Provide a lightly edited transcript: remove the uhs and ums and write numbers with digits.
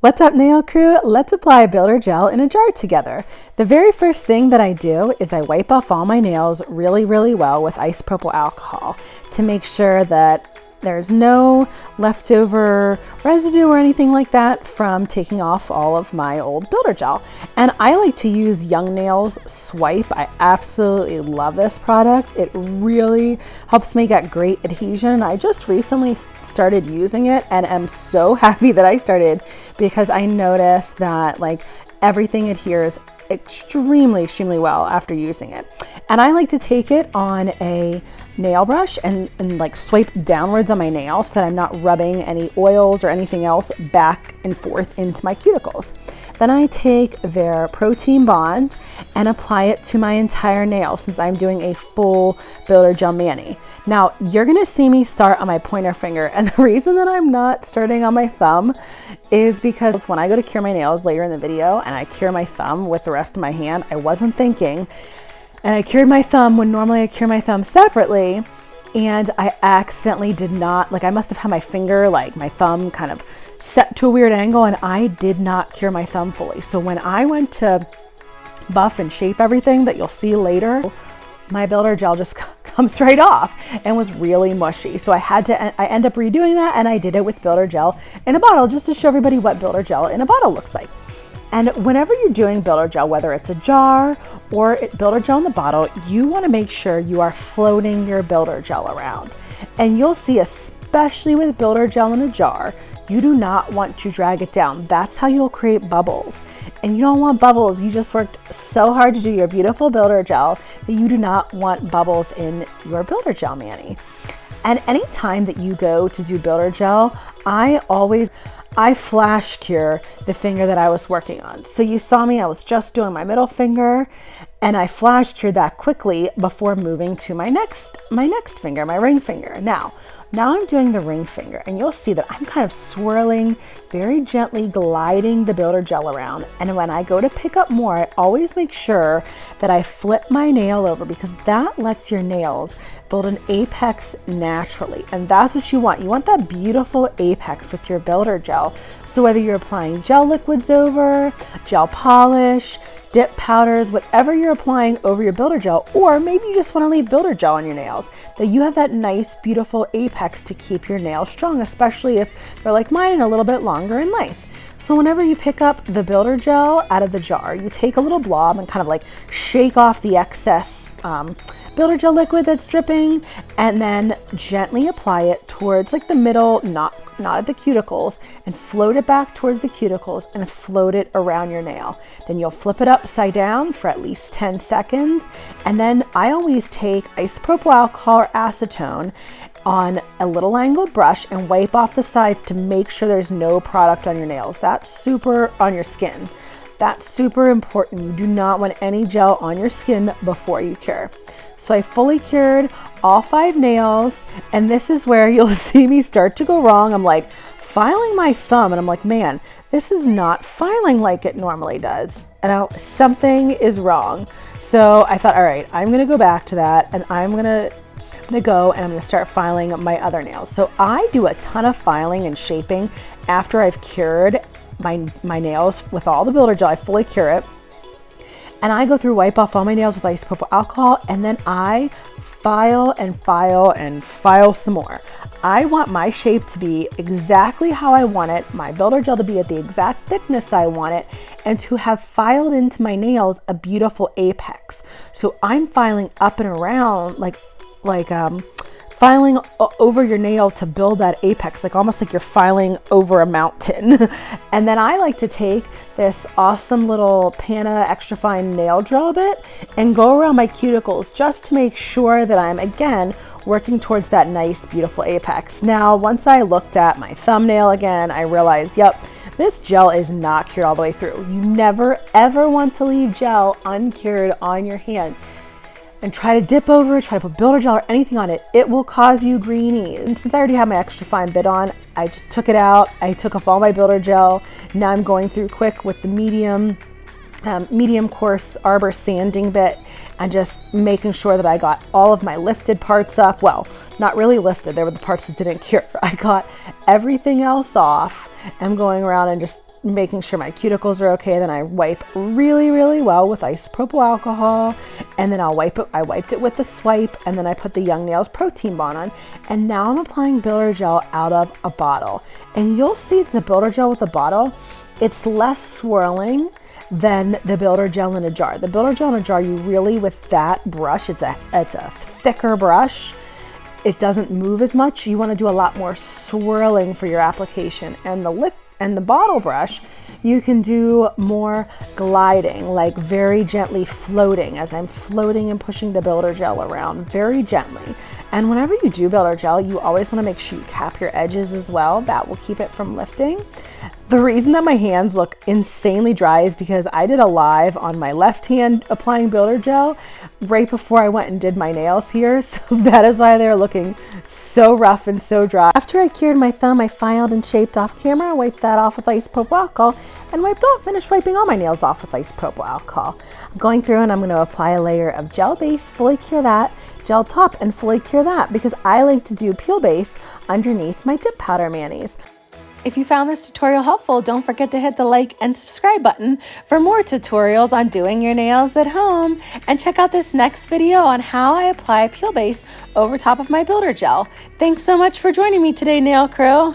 What's up, nail crew? Let's apply builder gel in a jar together. The very first thing that I do is I wipe off all my nails really well with isopropyl alcohol to make sure that there's no leftover residue or anything like that from taking off all of my old builder gel. And I like to use Young Nails Swipe. I absolutely love this product. It really helps me get great adhesion. I just recently started using it and am so happy that I started, because I noticed that like everything adheres extremely well after using it. And I like to take it on a nail brush and like swipe downwards on my nail so that I'm not rubbing any oils or anything else back and forth into my cuticles. Then I take their protein bond and apply it to my entire nail, since I'm doing a full builder gel mani. Now you're gonna see me start on my pointer finger, and the reason that I'm not starting on my thumb is because when I go to cure my nails later in the video and I cure my thumb with the rest of my hand, I wasn't thinking, and I cured my thumb when normally I cure my thumb separately, and I accidentally did not, like I must have had my finger, like my thumb kind of set to a weird angle, and I did not cure my thumb fully. So when I went to buff and shape everything that you'll see later, my builder gel just comes right off and was really mushy. So I end up redoing that, and I did it with builder gel in a bottle just to show everybody what builder gel in a bottle looks like. And whenever you're doing builder gel, whether it's a jar or builder gel in the bottle, you want to make sure you are floating your builder gel around. And you'll see, especially with builder gel in a jar, you do not want to drag it down. That's how you'll create bubbles. And you don't want bubbles. You just worked so hard to do your beautiful builder gel that you do not want bubbles in your builder gel mani. And anytime that you go to do builder gel, I flash cure the finger that I was working on. So you saw me, I was just doing my middle finger, and I flash cured that quickly before moving to my next finger, my ring finger. Now I'm doing the ring finger, and you'll see that I'm kind of swirling, very gently gliding the builder gel around. And when I go to pick up more, I always make sure that I flip my nail over, because that lets your nails build an apex naturally. And that's what you want. You want that beautiful apex with your builder gel. So whether you're applying gel liquids over, gel polish, dip powders, whatever you're applying over your builder gel, or maybe you just want to leave builder gel on your nails, that you have that nice, beautiful apex to keep your nails strong, especially if they're like mine and a little bit longer in length. So whenever you pick up the builder gel out of the jar, you take a little blob and kind of like shake off the excess builder gel liquid that's dripping, and then gently apply it towards like the middle, not at the cuticles, and float it back towards the cuticles and float it around your nail. Then you'll flip it upside down for at least 10 seconds. And then I always take isopropyl alcohol or acetone on a little angled brush and wipe off the sides to make sure there's no product on your nails. That's super on your skin. That's super important. You do not want any gel on your skin before you cure. So I fully cured all 5 nails, and this is where you'll see me start to go wrong. I'm like filing my thumb, and I'm like, man, this is not filing like it normally does. And something is wrong. So I thought, all right, I'm gonna go back to that, and I'm gonna go and I'm gonna start filing my other nails. So I do a ton of filing and shaping after I've cured my nails with all the builder gel. I fully cure it, and I go through, wipe off all my nails with isopropyl alcohol, and then I file and file and file some more. I want my shape to be exactly how I want it, my builder gel to be at the exact thickness I want it, and to have filed into my nails a beautiful apex. So I'm filing up and around, like filing over your nail to build that apex, like almost like you're filing over a mountain. And then I like to take this awesome little Pana extra fine nail drill bit and go around my cuticles just to make sure that I'm again working towards that nice, beautiful apex. Now, once I looked at my thumbnail again, I realized, yep, this gel is not cured all the way through. You never ever want to leave gel uncured on your hands and try to dip over, try to put builder gel or anything on it. It will cause you greenies. And since I already have my extra fine bit on, I just took it out. I took off all my builder gel. Now I'm going through quick with the medium coarse arbor sanding bit and just making sure that I got all of my lifted parts up. Well, not really lifted. They were the parts that didn't cure. I got everything else off. I'm going around and just making sure my cuticles are okay. Then I wipe really, really well with isopropyl alcohol, and then I wiped it with a swipe, and then I put the Young Nails protein bond on, and now I'm applying builder gel out of a bottle. And you'll see the builder gel with a bottle, it's less swirling than the builder gel in a jar. The builder gel in a jar, you really, with that brush, it's a thicker brush, it doesn't move as much. You want to do a lot more swirling for your application. And the bottle brush, you can do more gliding, like very gently floating, as I'm floating and pushing the builder gel around very gently. And whenever you do builder gel, you always want to make sure you cap your edges as well. That will keep it from lifting. The reason that my hands look insanely dry is because I did a live on my left hand applying builder gel right before I went and did my nails here. So that is why they're looking so rough and so dry. After I cured my thumb, I filed and shaped off camera, wiped that off with isopropyl alcohol, and finished wiping all my nails off with isopropyl alcohol. I'm going through and I'm going to apply a layer of gel base, fully cure that, gel top, and fully cure that, because I like to do peel base underneath my dip powder mayonnaise. If you found this tutorial helpful, don't forget to hit the like and subscribe button for more tutorials on doing your nails at home. And check out this next video on how I apply peel base over top of my builder gel. Thanks so much for joining me today, nail crew.